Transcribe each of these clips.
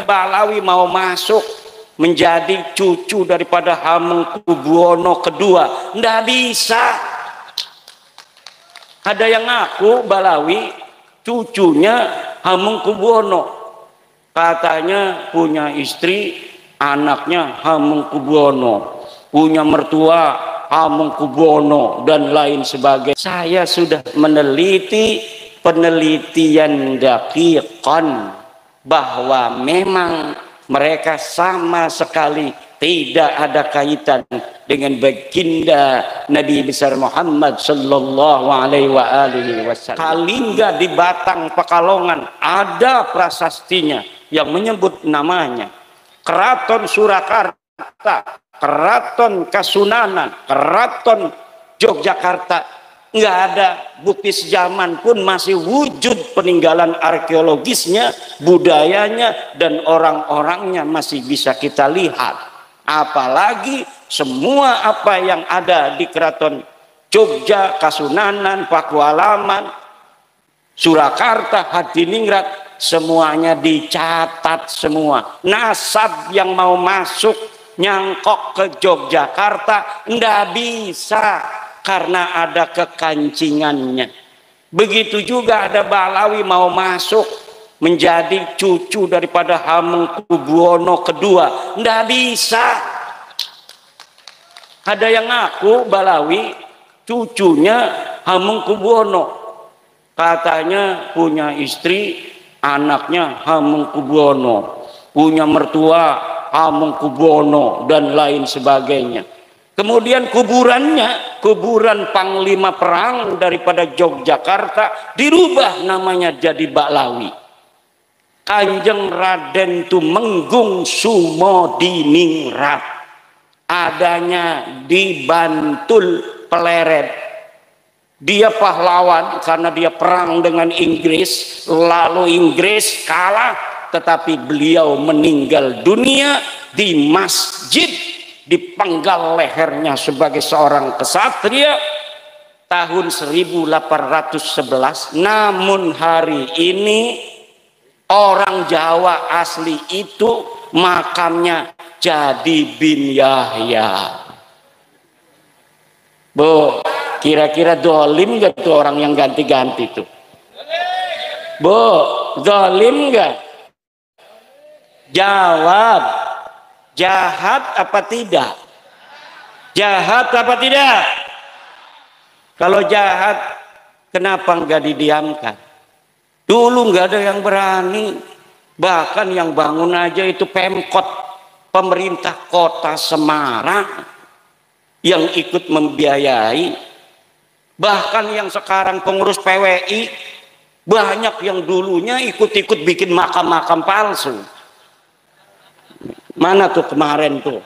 Balawi mau masuk menjadi cucu daripada Hamengkubuwono kedua. Nggak bisa. Ada yang ngaku Balawi cucunya Hamengkubuwono. Katanya punya istri, anaknya Hamengkubuwono, punya mertua Hamengkubuwono dan lain sebagainya. Saya sudah meneliti penelitian daqiqan bahwa memang mereka sama sekali tidak ada kaitan dengan baginda Nabi besar Muhammad sallallahu alaihi wasallam. Kalingga di Batang Pekalongan ada prasastinya yang menyebut namanya. Keraton Surakarta, Keraton Kasunanan, Keraton Yogyakarta. Nggak ada bukti sejaman pun masih wujud peninggalan arkeologisnya, budayanya, dan orang-orangnya masih bisa kita lihat. Apalagi semua apa yang ada di Keraton Jogja, Kasunanan, Pakualaman, Surakarta, Hadiningrat, semuanya dicatat semua. Nasab yang mau masuk nyangkok ke Yogyakarta nggak bisa, karena ada kekancingannya. Begitu juga ada Balawi mau masuk menjadi cucu daripada Hamengkubuwono kedua. Nggak bisa. Ada yang ngaku Balawi cucunya Hamengkubuwono. Katanya punya istri, anaknya Hamengkubuwono, punya mertua Hamengkubuwono dan lain sebagainya. Kemudian kuburannya, kuburan panglima perang daripada Yogyakarta, dirubah namanya jadi Balawi. Kanjeng Raden Tumenggung Sumodiningrat, adanya di Bantul Pleret. Dia pahlawan karena dia perang dengan Inggris, lalu Inggris kalah, tetapi beliau meninggal dunia di masjid, dipenggal lehernya sebagai seorang kesatria tahun 1811. Namun hari ini orang Jawa asli itu makamnya jadi bin Yahya. Bu, kira-kira dolim gak tuh orang yang ganti-ganti tuh? Bu, dolim gak? Jawab. Jahat apa tidak? Jahat apa tidak? Kalau jahat, kenapa nggak didiamkan? Dulu nggak ada yang berani. Bahkan yang bangun aja itu Pemkot, pemerintah kota Semarang yang ikut membiayai. Bahkan yang sekarang pengurus PWI, banyak yang dulunya ikut-ikut bikin makam-makam palsu. Mana tuh kemarin tuh?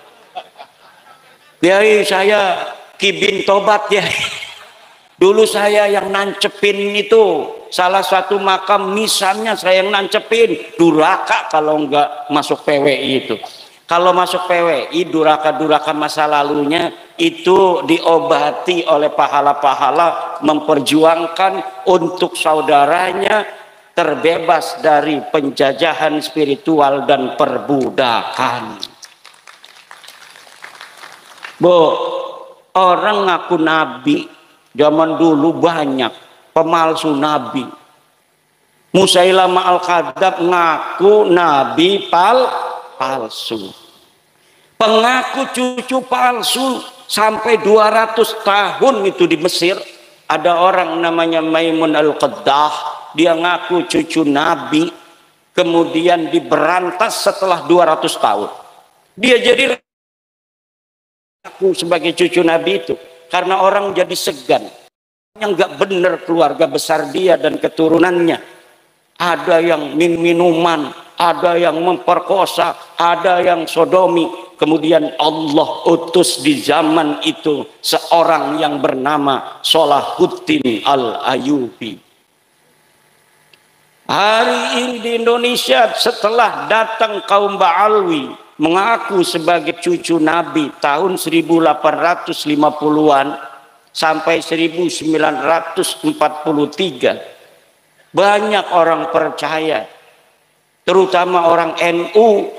Kiai saya Kibin Tobat ya. Dulu saya yang nancepin itu salah satu makam misalnya, saya yang nancepin. Duraka kalau nggak masuk PWI itu. Kalau masuk PWI, duraka-duraka masa lalunya itu diobati oleh pahala-pahala memperjuangkan untuk saudaranya terbebas dari penjajahan spiritual dan perbudakan. Bu, orang ngaku nabi zaman dulu banyak, pemalsu nabi. Musailamah Al-Kadzab ngaku nabi palsu. Pengaku cucu palsu sampai 200 tahun itu di Mesir. Ada orang namanya Maimun Al-Qaddah, dia ngaku cucu Nabi, kemudian diberantas setelah 200 tahun. Dia jadi aku sebagai cucu Nabi itu karena orang jadi segan. Yang nggak benar keluarga besar dia dan keturunannya. Ada yang minuman, ada yang memperkosa, ada yang sodomi. Kemudian Allah utus di zaman itu seorang yang bernama Salahuddin Al-Ayyubi. Hari ini di Indonesia setelah datang kaum Ba'alwi mengaku sebagai cucu Nabi tahun 1850-an sampai 1943, banyak orang percaya. terutama orang NU,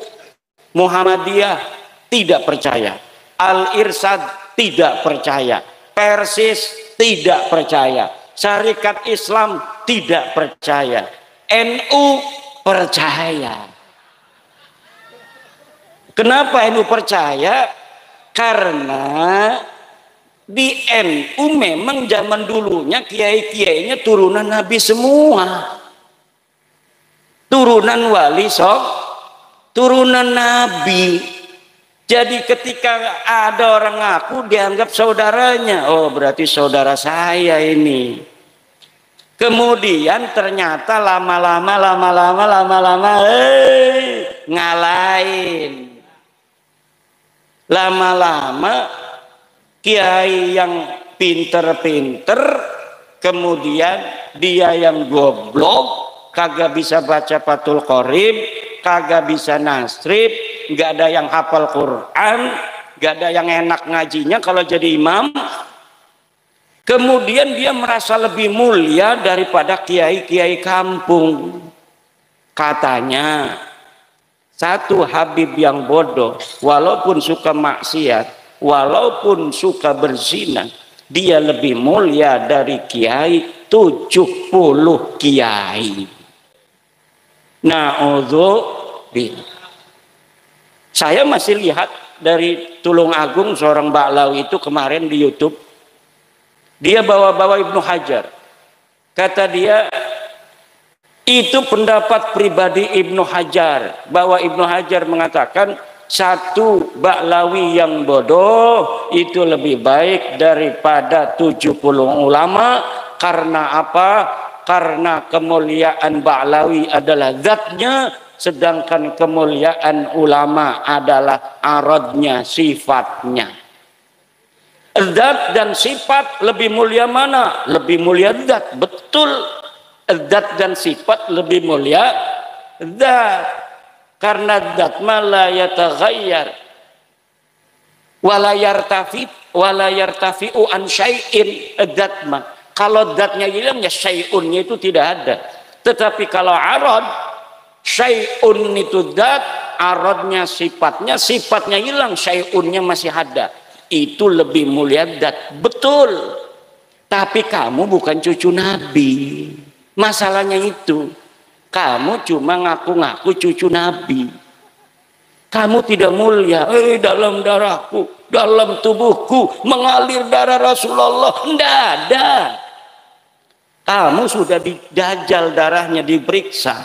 Muhammadiyah tidak percaya, Al-Irsyad tidak percaya, Persis tidak percaya, Syarikat Islam tidak percaya, NU percaya. Kenapa NU percaya? Karena di NU memang zaman dulunya kiai-kiainya turunan Nabi semua, turunan wali turunan Nabi. Jadi ketika ada orang ngaku dianggap saudaranya, oh berarti saudara saya ini. Kemudian ternyata lama-lama ngalahin. Lama-lama kiai yang pinter-pinter, kemudian dia yang goblok, kagak bisa baca Fathul Qorib, kagak bisa nasrib, nggak ada yang hafal Quran, nggak ada yang enak ngajinya kalau jadi imam. Kemudian dia merasa lebih mulia daripada kiai-kiai kampung. Katanya, satu Habib yang bodoh, walaupun suka maksiat, walaupun suka berzina, dia lebih mulia dari kiai 70 kiai. Na'udzubillah. Saya masih lihat dari Tulungagung seorang Ba'lawi itu kemarin di YouTube. Dia bawa-bawa Ibnu Hajar. Kata dia, itu pendapat pribadi Ibnu Hajar, bahwa Ibnu Hajar mengatakan satu Ba'lawi yang bodoh itu lebih baik daripada 70 ulama. Karena apa? Karena kemuliaan Ba'lawi adalah zatnya, sedangkan kemuliaan ulama adalah aradnya, sifatnya. Zat dan sifat lebih mulia mana? Lebih mulia zat, betul. Zat dan sifat lebih mulia zat, karena zat la yataghayyar wala yartafi'u an syai'in. Zat mah kalau zatnya hilang ya syai'unnya itu tidak ada. Tetapi kalau arad, syai'un itu zat, aradnya sifatnya hilang, syai'unnya masih ada. Itu lebih mulia zat, betul. Tapi kamu bukan cucu Nabi. Masalahnya itu, kamu cuma ngaku-ngaku cucu Nabi. Kamu tidak mulia. Dalam darahku, dalam tubuhku mengalir darah Rasulullah. Tidak ada. Kamu sudah didajal darahnya, diperiksa.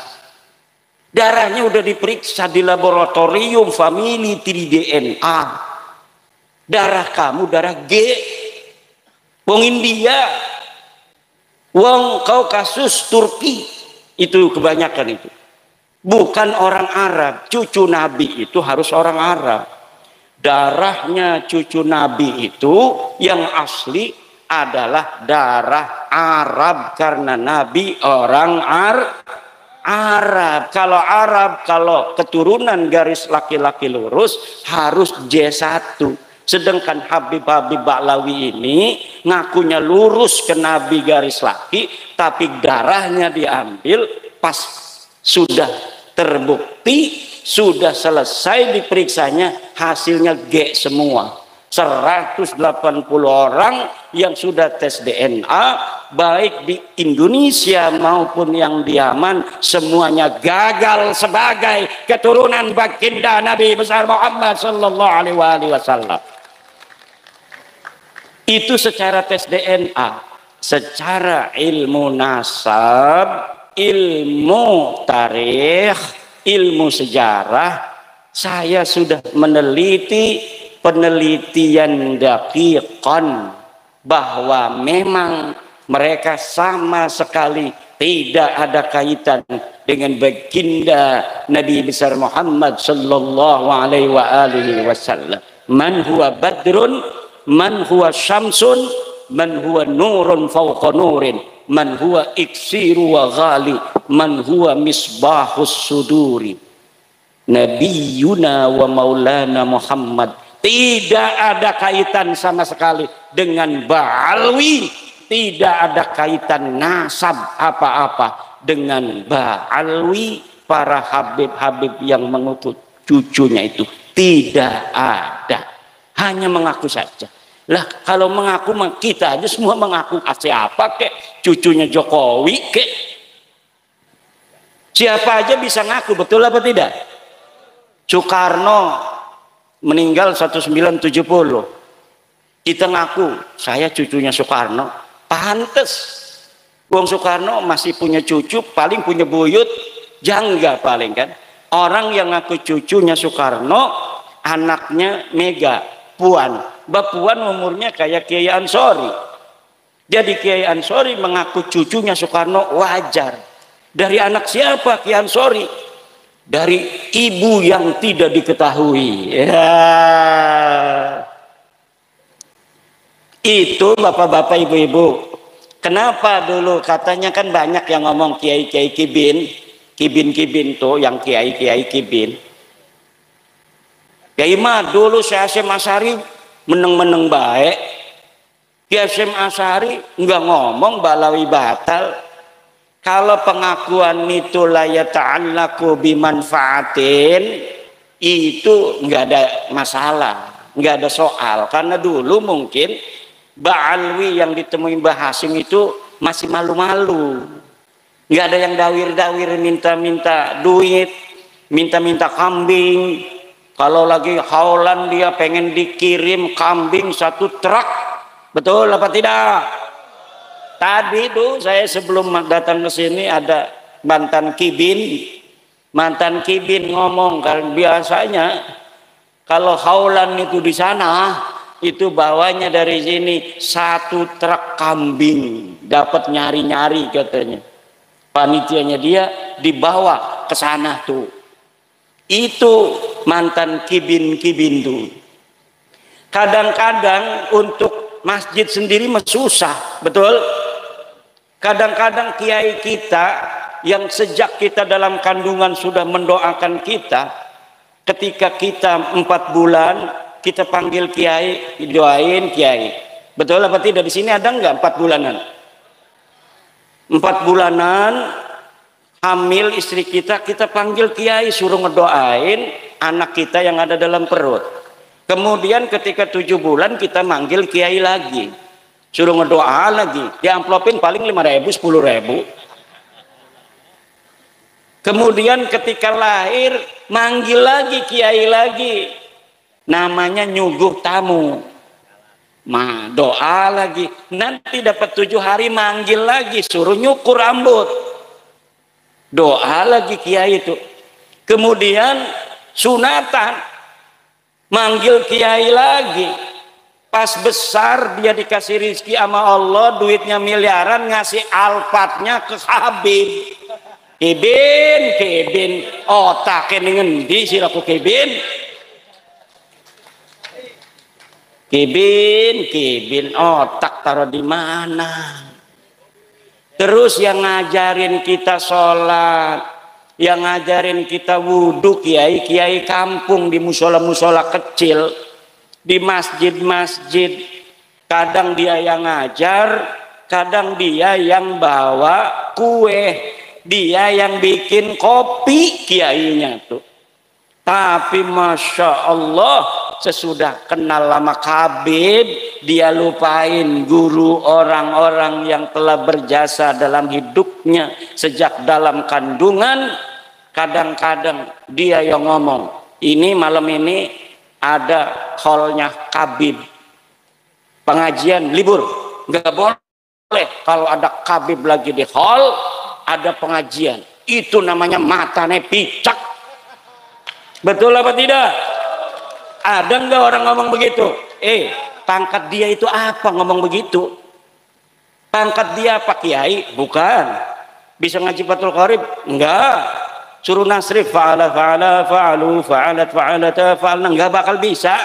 Darahnya sudah diperiksa di laboratorium family 3DNA. Darah kamu darah G. Wong India, wong Kaukasus, Turki, itu kebanyakan itu. Bukan orang Arab. Cucu Nabi itu harus orang Arab. Darahnya cucu Nabi itu yang asli adalah darah Arab, karena Nabi orang Arab. Kalau Arab, kalau keturunan garis laki-laki lurus harus J1. Sedangkan Habib-Habib Ba'lawi ini ngakunya lurus ke Nabi garis laki, tapi darahnya diambil pas sudah terbukti, sudah selesai diperiksanya, hasilnya G semua. 180 orang yang sudah tes DNA, baik di Indonesia maupun yang di Yaman, semuanya gagal sebagai keturunan baginda Nabi besar Muhammad sallallahu alaihi wasallam. Itu secara tes DNA. Secara ilmu nasab, ilmu tarikh, ilmu sejarah, saya sudah meneliti penelitian daqiqan bahwa memang mereka sama sekali tidak ada kaitan dengan baginda Nabi besar Muhammad sallallahu alaihi wasallam. Man huwa badrun, man huwa syamsun, man huwa nurun fawqa nurin, man huwa iksiru wa ghali, man huwa misbahus suduri. Nabiyuna wa maulana Muhammad. Tidak ada kaitan sama sekali dengan Ba'alwi. Tidak ada kaitan nasab apa-apa dengan Ba'alwi. para habib-habib yang mengutus cucunya itu tidak ada, hanya mengaku saja. Lah kalau mengaku kita aja semua mengaku, siapa kek cucunya Jokowi kek, siapa aja bisa ngaku, betul apa tidak? Soekarno meninggal 1970, kita ngaku saya cucunya Soekarno, pantes. Wong Soekarno masih punya cucu, paling punya buyut jangga paling kan. Orang yang ngaku cucunya Soekarno, anaknya Mega, Puan. Mbak Puan umurnya kayak Kiai Ansori. Jadi Kiai Ansori mengaku cucunya Soekarno wajar. Dari anak siapa Kiai Ansori? Dari ibu yang tidak diketahui. Ya. Itu bapak-bapak, ibu-ibu. Kenapa dulu katanya kan banyak yang ngomong kiai-kiai kibin tuh yang kiai-kiai kibin. Kiai mah dulu Syekh Hasyim Asy'ari meneng-meneng baik. Kiai Hasyim Asy'ari enggak ngomong balawi batal. Kalau pengakuan itu la yata'allaku bimanfaatin, itu enggak ada masalah, enggak ada soal, karena dulu mungkin Ba'alwi yang ditemui Mbah Hasyim itu masih malu-malu, nggak ada yang dawir-dawir minta-minta duit, minta-minta kambing. Kalau lagi haulan dia pengen dikirim kambing 1 truk, betul apa tidak? Tadi tuh saya sebelum datang ke sini ada mantan kibin ngomong, kan biasanya kalau haulan itu di sana itu bawanya dari sini 1 truk kambing, dapat nyari-nyari katanya. Panitianya dia dibawa ke sana tuh. Itu mantan kibin tuh. Kadang-kadang untuk masjid sendiri susah, betul? Kadang-kadang kiai kita yang sejak kita dalam kandungan sudah mendoakan kita, ketika kita 4 bulan kita panggil kiai, doain kiai. Betul apa tidak? Di sini ada nggak 4 bulanan? 4 bulanan hamil istri kita panggil kiai, suruh ngedoain anak kita yang ada dalam perut. Kemudian ketika 7 bulan kita manggil kiai lagi, suruh ngedoa lagi. Di amplopin paling 5.000, 10.000. Kemudian ketika lahir manggil lagi kiai lagi. Namanya nyuguh tamu, doa lagi. Nanti dapat 7 hari manggil lagi, suruh nyukur rambut, doa lagi kiai itu. Kemudian sunatan, manggil kiai lagi. Pas besar dia dikasih rizki sama Allah, duitnya miliaran, ngasih alfatnya ke Habib. Kibin otaknya ngendi sih aku kibin. Kibin otak taruh di mana? Terus yang ngajarin kita sholat, yang ngajarin kita wudhu, kiai kampung di musola kecil, di masjid. Kadang dia yang ngajar, kadang dia yang bawa kue, dia yang bikin kopi kiainya tuh. Tapi masya Allah, sesudah kenal lama Habib, dia lupain guru, orang-orang yang telah berjasa dalam hidupnya sejak dalam kandungan. Kadang-kadang dia yang ngomong, ini malam ini ada hallnya Habib, pengajian libur, nggak boleh kalau ada Habib lagi di hall ada pengajian, itu namanya matane picak. Betul apa tidak? Ada nggak orang ngomong begitu? Pangkat dia itu apa ngomong begitu? Pangkat dia apa kiai? Bukan. Bisa ngaji Fathul Qorib? Enggak. Suruh nasrif fa'ala fa'alu fa'alat fa'alna, enggak bakal bisa.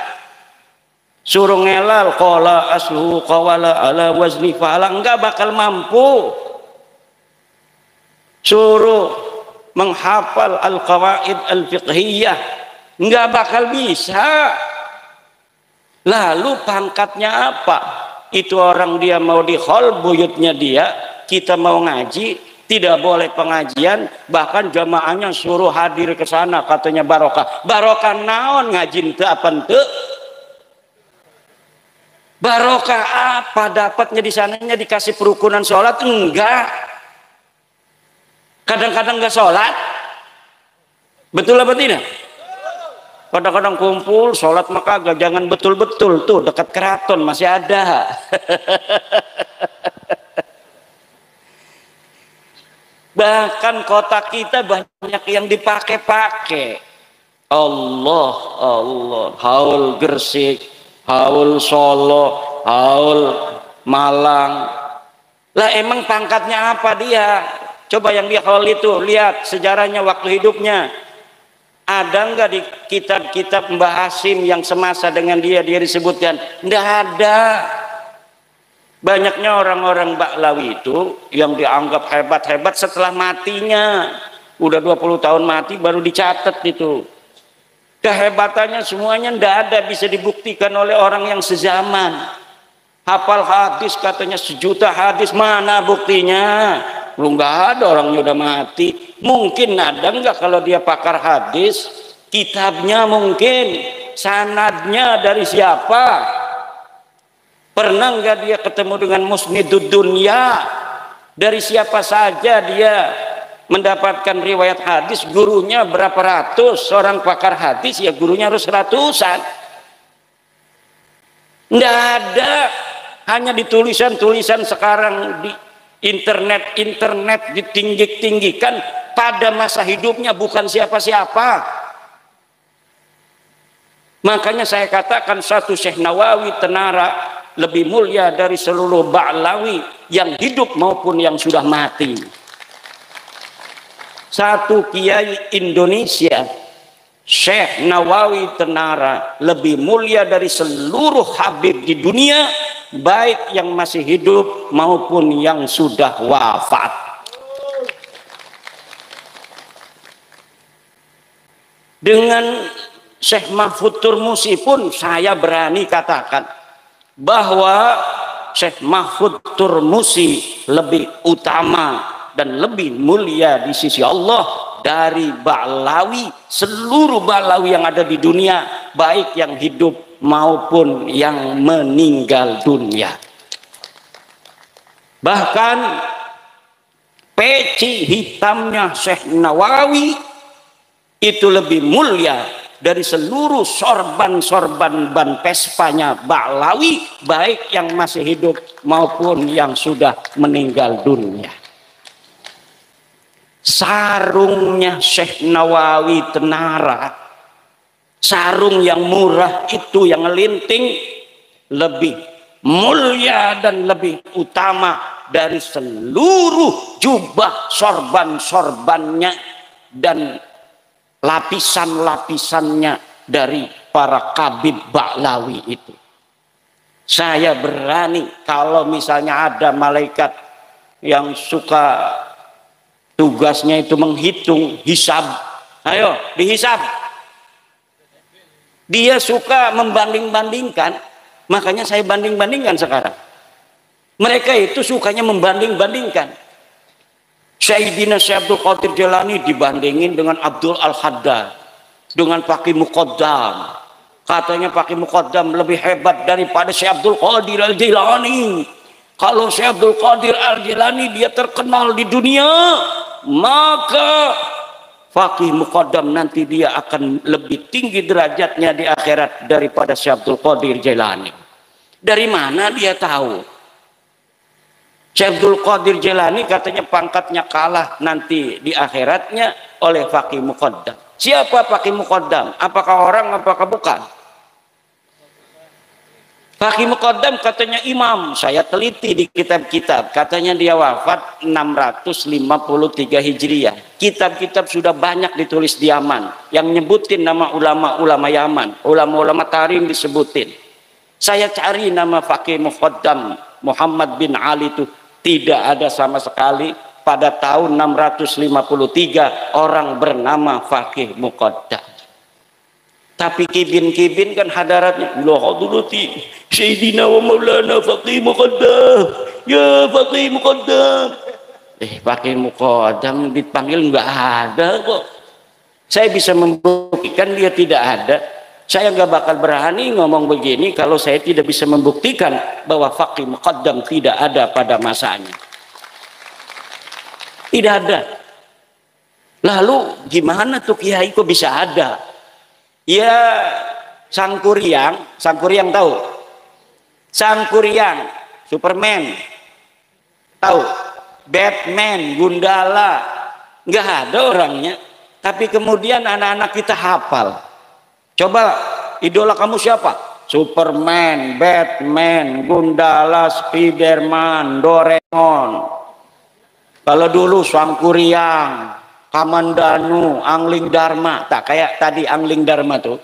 Suruh ngelal qala aslu qawala ala wazni fa'ala, enggak bakal mampu. Suruh menghafal al-qawaid al-fiqhiyah, nggak bakal bisa. Lalu pangkatnya apa? Itu orang dia mau di hall buyutnya dia, kita mau ngaji, tidak boleh pengajian, bahkan jamaahnya suruh hadir ke sana, katanya barokah. Barokah naon ngajin teu apa teu? Barokah apa dapatnya di sananya? Dikasih perukunan sholat? Enggak. Kadang-kadang enggak sholat. Betul apa tidak? Kadang-kadang kumpul sholat maka agak jangan betul-betul tuh dekat keraton masih ada. Bahkan kota kita banyak yang dipakai-pakai. Allah, Allah, haul Gresik, haul Solo, haul Malang. Lah emang pangkatnya apa dia? Coba yang dia haul itu lihat sejarahnya waktu hidupnya. Ada enggak di kitab-kitab Mbah Hasim yang semasa dengan dia disebutkan? Enggak ada. Banyaknya orang-orang Ba'lawi itu yang dianggap hebat-hebat setelah matinya. Udah 20 tahun mati baru dicatat itu. Kehebatannya semuanya tidak ada bisa dibuktikan oleh orang yang sezaman. Hafal hadis katanya 1 juta hadis, mana buktinya? Belum, nggak ada, orangnya udah mati. Mungkin ada nggak kalau dia pakar hadis? Kitabnya mungkin, sanadnya dari siapa? Pernah nggak dia ketemu dengan musnidud dunya? Dari siapa saja dia mendapatkan riwayat hadis? Gurunya berapa ratus? Seorang pakar hadis ya gurunya harus ratusan. Nggak ada. Hanya di tulisan-tulisan sekarang di internet ditinggi-tinggikan. Pada masa hidupnya bukan siapa-siapa. Makanya saya katakan satu Syekh Nawawi Tenara lebih mulia dari seluruh Ba'lawi yang hidup maupun yang sudah mati. Satu kiai Indonesia, Syekh Nawawi Tenara, lebih mulia dari seluruh habib di dunia, baik yang masih hidup maupun yang sudah wafat. Dengan Syekh Mahfud Turmusi pun saya berani katakan bahwa Syekh Mahfud Turmusi lebih utama dan lebih mulia di sisi Allah dari Ba'lawi, seluruh Ba'lawi yang ada di dunia, baik yang hidup maupun yang meninggal dunia. Bahkan peci hitamnya Syekh Nawawi itu lebih mulia dari seluruh sorban-sorban ban pespanya Ba'lawi, baik yang masih hidup maupun yang sudah meninggal dunia. Sarungnya Syekh Nawawi Tenara, sarung yang murah itu yang linting, lebih mulia dan lebih utama dari seluruh jubah sorban-sorbannya dan lapisan-lapisannya dari para kabib Ba'lawi itu. Saya berani kalau misalnya ada malaikat yang suka tugasnya itu menghitung, hisab, ayo dihisab. Dia suka membanding-bandingkan, makanya saya banding-bandingkan sekarang. Mereka itu sukanya membanding-bandingkan. Sayyidina Syekh Abdul Qadir Jailani dibandingin dengan Abdul Al-Haddad, dengan Faqih Muqaddam. Katanya Faqih Muqaddam lebih hebat daripada Syekh Abdul Qadir Al-Jailani. Kalau Syekh Abdul Qadir Al-Jailani dia terkenal di dunia, maka Faqih Muqaddam nanti dia akan lebih tinggi derajatnya di akhirat daripada Syekh Abdul Qadir Jailani. Dari mana dia tahu? Syekh Abdul Qadir Jailani katanya pangkatnya kalah nanti di akhiratnya oleh Faqih Muqaddam. Siapa Faqih Muqaddam? Apakah orang, apakah bukan? Faqih Muqaddam katanya imam. Saya teliti di kitab-kitab, katanya dia wafat 653 Hijriah. Kitab-kitab sudah banyak ditulis di Yaman yang nyebutin nama ulama-ulama Yaman, ulama-ulama Tarim disebutin. Saya cari nama Faqih Muqaddam Muhammad bin Ali itu tidak ada sama sekali. Pada tahun 653 orang bernama Faqih Muqaddam. Tapi kibin-kibin kan hadaratnya la hadrati Sayyidina wa Maulana Faqih Muqaddam, ya Faqih Muqaddam. Pakai muqaddam dipanggil nggak ada kok. Saya bisa membuktikan dia tidak ada. Saya nggak bakal berani ngomong begini kalau saya tidak bisa membuktikan bahwa faqih muqaddam tidak ada pada masanya. Tidak ada. Lalu gimana tuh kiai kok bisa ada? Ya Sangkuriang tahu? Sangkuriang, Superman, tahu? Batman, Gundala, nggak ada orangnya. Tapi kemudian anak-anak kita hafal. Coba idola kamu siapa? Superman, Batman, Gundala, Spiderman, Doraemon. Kalau dulu Sangkuriang, Kamandanu, Angling Dharma, tak kayak tadi Angling Dharma tuh.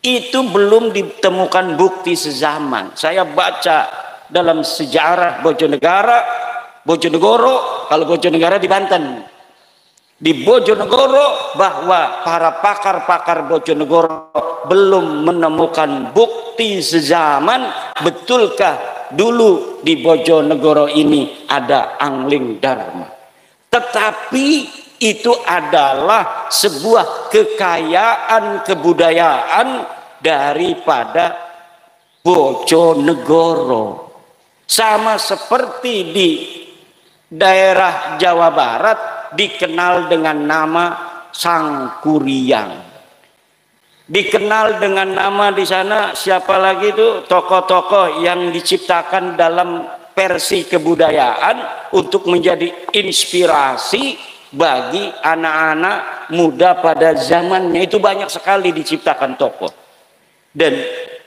Itu belum ditemukan bukti sezaman. Saya baca dalam sejarah Bojonegoro, kalau Bojonegoro di Banten. Di Bojonegoro bahwa para pakar-pakar Bojonegoro belum menemukan bukti sezaman betulkah dulu di Bojonegoro ini ada Angling Dharma. Tetapi itu adalah sebuah kekayaan kebudayaan daripada Bojonegoro. Sama seperti di daerah Jawa Barat dikenal dengan nama Sangkuriang. Dikenal dengan nama di sana siapa lagi itu tokoh-tokoh yang diciptakan dalam versi kebudayaan untuk menjadi inspirasi bagi anak-anak muda pada zamannya. Itu banyak sekali diciptakan tokoh. Dan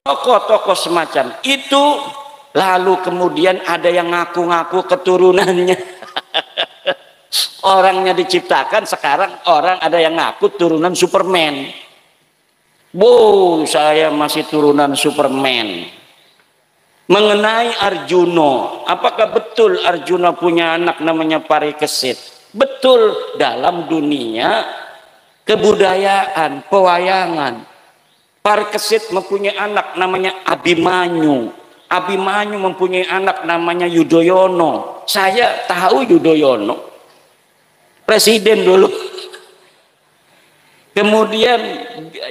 tokoh-tokoh semacam itu lalu kemudian ada yang ngaku-ngaku keturunannya. Orangnya diciptakan, sekarang orang ada yang ngaku turunan Superman. Saya masih turunan Superman. Mengenai Arjuna, apakah betul Arjuna punya anak namanya Parikesit? Betul, dalam dunia kebudayaan, pewayangan. Parikesit mempunyai anak namanya Abimanyu. Abimanyu mempunyai anak namanya Yudhoyono. Saya tahu Yudhoyono, presiden dulu. Kemudian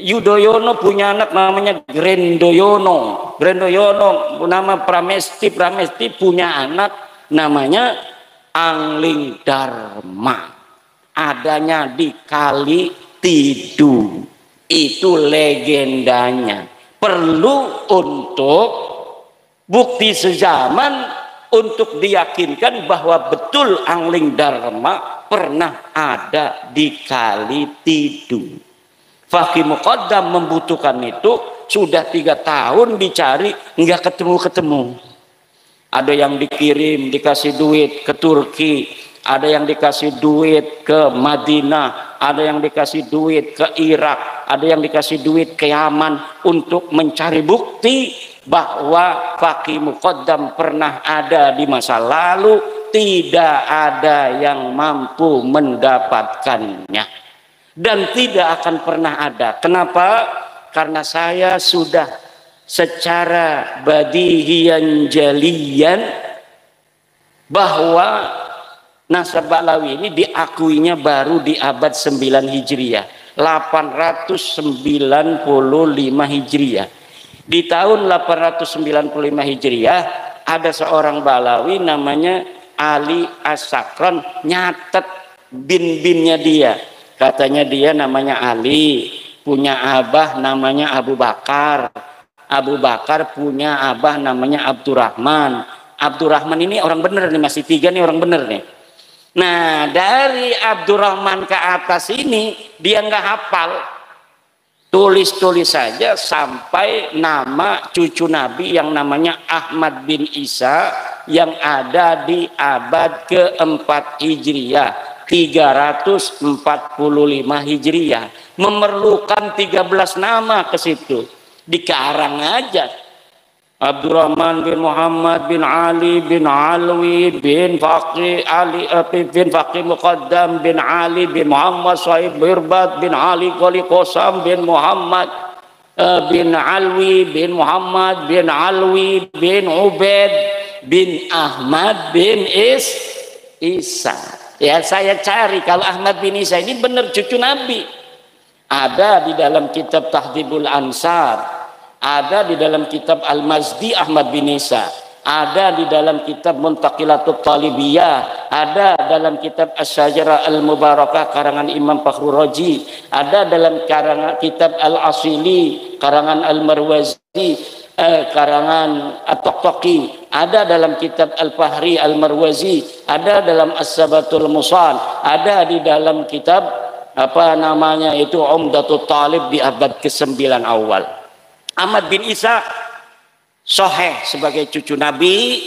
Yudhoyono punya anak namanya Grendoyono. Grendoyono nama Pramesti. Pramesti punya anak namanya Angling Dharma. Adanya di Kali Tidu. Itu legendanya. Perlu untuk bukti sezaman untuk diyakinkan bahwa betul Angling Dharma pernah ada di Kali Tidu. Faqih muqaddam membutuhkan itu sudah 3 tahun dicari, nggak ketemu-ketemu. Ada yang dikirim dikasih duit ke Turki, ada yang dikasih duit ke Madinah, ada yang dikasih duit ke Irak, ada yang dikasih duit ke Yaman untuk mencari bukti bahwa faqih muqaddam pernah ada di masa lalu. Tidak ada yang mampu mendapatkannya dan tidak akan pernah ada. Kenapa? Karena saya sudah secara badihiyan jaliyan bahwa nasab Ba'lawi ini diakuinya baru di abad 9 Hijriah, 895 Hijriah. Di tahun 895 Hijriah ada seorang Ba'lawi namanya Ali As-Sakran, nyatet bin-binnya dia. Katanya dia namanya Ali, punya abah namanya Abu Bakar. Abu Bakar punya abah namanya Abdurrahman. Abdurrahman ini orang bener nih, masih 3 nih orang bener nih. Nah dari Abdurrahman ke atas ini dia nggak hafal. Tulis-tulis saja sampai nama cucu Nabi yang namanya Ahmad bin Isa yang ada di abad ke-4 Hijriah, 345 Hijriah. Memerlukan 13 nama ke situ. Dikarang aja. Abdurrahman bin Muhammad bin Ali bin Alwi bin Faqih Ali bin Faqih Muqaddam bin Ali bin Muhammad Sahib Birbat bin Ali Qali Qosam bin Muhammad bin Alwi bin Muhammad bin Alwi bin Ubaid bin Ahmad bin Isa. Ya saya cari kalau Ahmad bin Isa ini benar cucu Nabi. Ada di dalam kitab Tahdhibul Ansar, ada di dalam kitab Al-Mazdi Ahmad bin Isa, ada di dalam kitab Muntaqilatut Talibiyah, ada dalam kitab Asy-Syajarah Al-Mubarakah karangan Imam Fakhrur Razi, ada dalam karangan kitab Al-Asili karangan Al-Marwazi, karangan At-Taqi, ada dalam kitab Al-Fahri Al-Marwazi, ada dalam As-Sabatul Musal, ada di dalam kitab apa namanya itu Umdatul Talib di abad ke-9 awal. Ahmad bin Isa sahih sebagai cucu Nabi,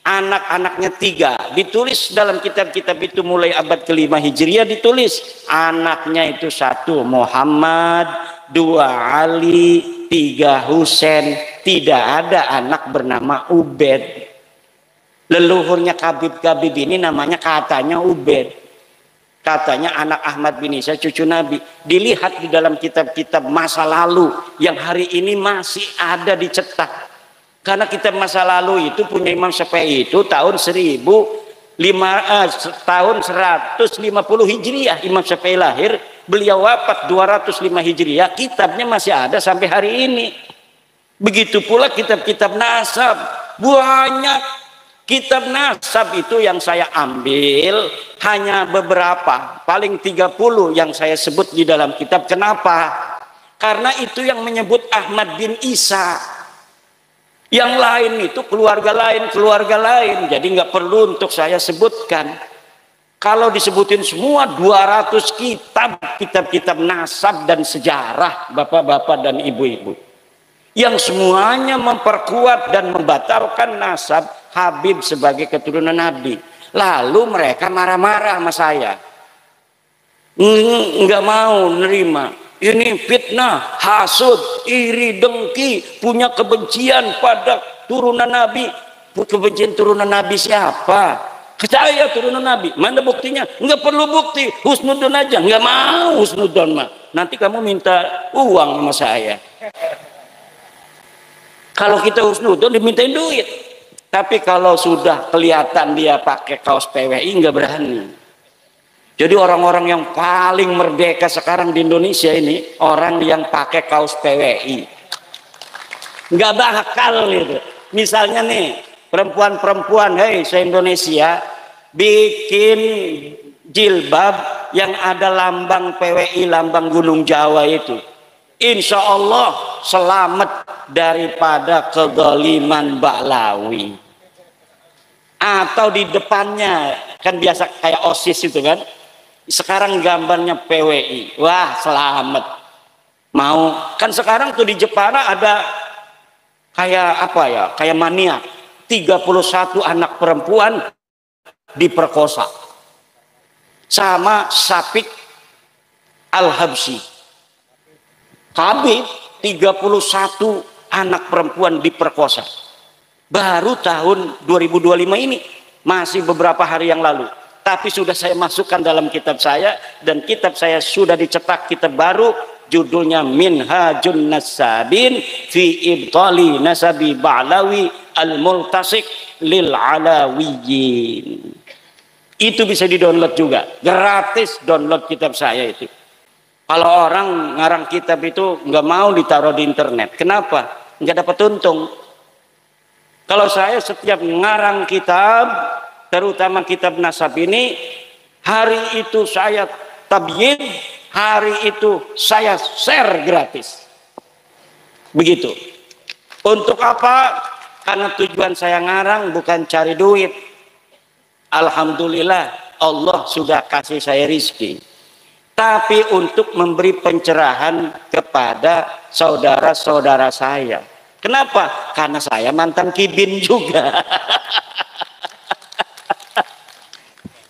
anak-anaknya 3, ditulis dalam kitab-kitab itu mulai abad ke-5 Hijriah ditulis. Anaknya itu 1 Muhammad, 2 Ali, 3 Husain, tidak ada anak bernama Ubed. Leluhurnya Khabib ini namanya katanya Ubed. Katanya anak Ahmad bin Isa cucu Nabi. Dilihat di dalam kitab-kitab masa lalu yang hari ini masih ada dicetak. Karena kitab masa lalu itu punya Imam Syafi'i itu tahun 150 Hijriah Imam Syafi'i lahir, beliau wafat 205 Hijriah, kitabnya masih ada sampai hari ini. Begitu pula kitab-kitab nasab, banyak. Kitab nasab itu yang saya ambil hanya beberapa, paling 30 yang saya sebut di dalam kitab. Kenapa? Karena itu yang menyebut Ahmad bin Isa. Yang lain itu keluarga lain. Jadi nggak perlu untuk saya sebutkan. Kalau disebutin semua 200 kitab nasab dan sejarah bapak-bapak dan ibu-ibu, yang semuanya memperkuat dan membatalkan nasab Habib sebagai keturunan Nabi. Lalu mereka marah-marah sama saya, nggak mau nerima. Ini fitnah, hasud, iri, dengki, punya kebencian pada turunan Nabi. Kebencian turunan Nabi siapa? Saya turunan Nabi. Mana buktinya? Nggak perlu bukti, husnudon aja. Nggak mau husnudon mah. Nanti kamu minta uang sama saya. Kalau kita husnudon dimintain duit. Tapi kalau sudah kelihatan dia pakai kaos PWI nggak berani. Jadi orang-orang yang paling merdeka sekarang di Indonesia ini orang yang pakai kaos PWI. Nggak bakal gitu. Misalnya nih perempuan-perempuan, hei se-Indonesia bikin jilbab yang ada lambang PWI, lambang Gunung Jawa itu. Insya Allah selamat daripada kezaliman Baklawi. Atau di depannya kan biasa kayak OSIS itu kan, sekarang gambarnya PWI. Wah selamat. Mau kan sekarang tuh di Jepara ada kayak apa ya, kayak maniak 31 anak perempuan diperkosa sama Syafiq Al-Habsyi. Habib 31 anak perempuan diperkosa baru tahun 2025 ini, masih beberapa hari yang lalu. Tapi sudah saya masukkan dalam kitab saya, dan kitab saya sudah dicetak, kitab baru, judulnya Minhajun Nasabin fi Ibtali Nasabi Ba'lawi Al-Multasik Lil Alawiyin. Itu bisa di-download juga, gratis download kitab saya itu. Kalau orang ngarang kitab itu nggak mau ditaruh di internet, kenapa? Nggak dapat untung. Kalau saya setiap ngarang kitab, terutama kitab nasab ini, hari itu saya tabyin, hari itu saya share gratis. Begitu. Untuk apa? Karena tujuan saya ngarang bukan cari duit. Alhamdulillah Allah sudah kasih saya rizki. Tapi untuk memberi pencerahan kepada saudara-saudara saya. Kenapa? Karena saya mantan kibin juga.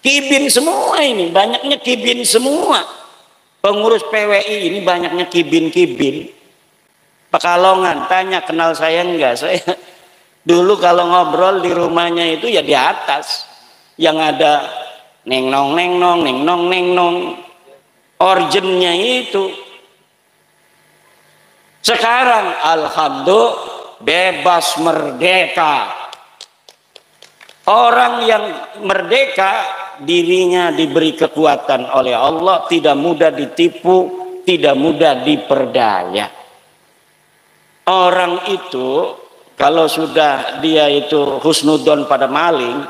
Kibin semua ini, banyaknya kibin semua. Pengurus PWI ini banyaknya kibin-kibin. Pekalongan, tanya kenal saya enggak? Saya dulu kalau ngobrol di rumahnya itu ya di atas. Yang ada neng nong neng nong neng nong neng nong. Originnya itu. Sekarang alhamdulillah bebas merdeka. Orang yang merdeka dirinya diberi kekuatan oleh Allah, tidak mudah ditipu, tidak mudah diperdaya. Orang itu kalau sudah dia itu husnudon pada maling,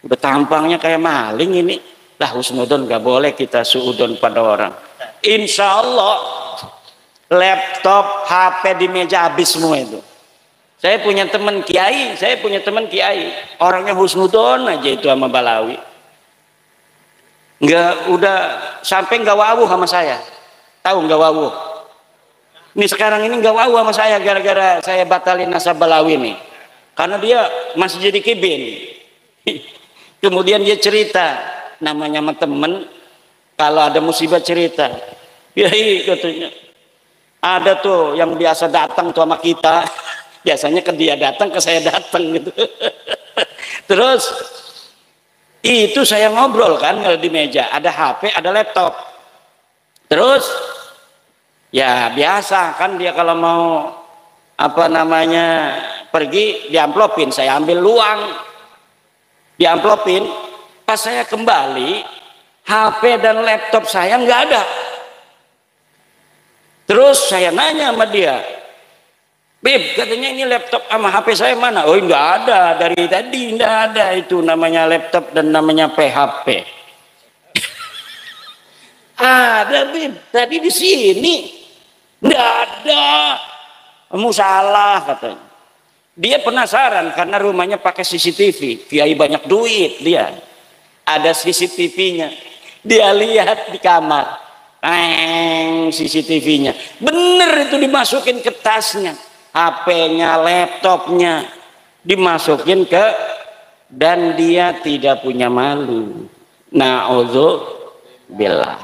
udah tampangnya kayak maling ini, lah husnudon gak boleh kita suudon pada orang. Insya Allah laptop, HP di meja habis semua itu. Saya punya teman kiai, orangnya husnudon aja itu sama Balawi. Nggak, udah sampai nggak wawuh sama saya. Tahu nggak wawuh? Ini sekarang ini nggak wawuh sama saya gara-gara saya batalin nasab Balawi nih. Karena dia masih jadi kibin. Kemudian dia cerita, namanya sama temen, kalau ada musibah cerita. Kiai katanya, ada tuh yang biasa datang tuh sama kita. Biasanya ke dia datang, ke saya datang gitu. Terus itu saya ngobrol kan kalau di meja, ada HP, ada laptop. Terus ya biasa kan dia kalau mau apa namanya pergi diamplopin, saya ambil luang, diamplopin. Pas saya kembali, HP dan laptop saya nggak ada. Terus saya nanya sama dia, Beb, katanya ini laptop sama HP saya mana? Oh, enggak ada, dari tadi enggak ada itu namanya laptop dan namanya PHP. Ada, Beb, tadi di sini enggak ada. Kamu salah katanya. Dia penasaran karena rumahnya pakai CCTV, kiai banyak duit dia. Ada CCTV-nya. Dia lihat di kamar. CCTV-nya. Bener itu dimasukin ke tasnya. HP-nya, laptopnya dimasukin ke, dan dia tidak punya malu. Na'udzubillah.